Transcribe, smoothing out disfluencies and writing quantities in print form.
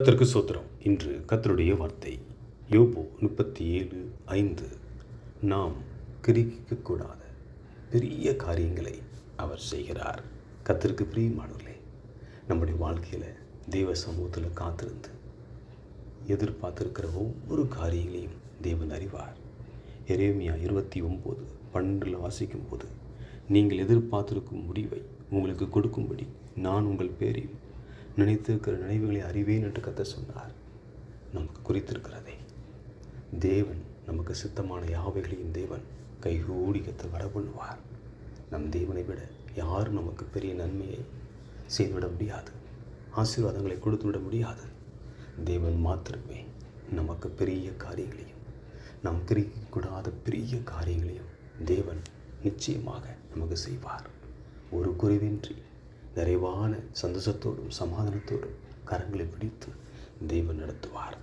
கர்த்தருக்கு ஸ்தோத்திரம். இன்று கர்த்தருடைய வார்த்தை யோபு 37:5. நாம் கிரிக்கக்கூடாத பெரிய காரியங்களை அவர் செய்கிறார். கர்த்தருக்கு பிரியமானவர்களே, நம்முடைய வாழ்க்கையில் தேவ சமூகத்தில் காத்திருந்து எதிர்பார்த்திருக்கிற ஒவ்வொரு காரியங்களையும் தேவன் அறிவார். எரேமியா 29:12 வாசிக்கும் போது, நீங்கள் எதிர்பார்த்திருக்கும் முடிவை உங்களுக்கு கொடுக்கும்படி நான் உங்கள் பேரில் நினைத்திருக்கிற நினைவுகளை அறிவேன் என்று கர்த்தர் சொன்னார். நமக்கு குறித்திருக்கிறதே தேவன் நமக்கு சித்தமான யாவைகளையும் தேவன் கைகூடி கர்த்தர் வர பண்ணுவார். நம் தேவனை விட யாரும் நமக்கு பெரிய நன்மையை செய்துவிட முடியாது, ஆசீர்வாதங்களை கொடுத்து விட முடியாது. தேவன் மாத்திரமே நமக்கு பெரிய காரியங்களையும், நாம் கிரிக்கக்கூடாத பெரிய காரியங்களையும் தேவன் நிச்சயமாக நமக்கு செய்வார். ஒரு குறைவின்றி நிறைவான சந்தோஷத்தோடும் சமாதானத்தோடும் கரங்களை பிடித்து தேவன் நடத்துவார்.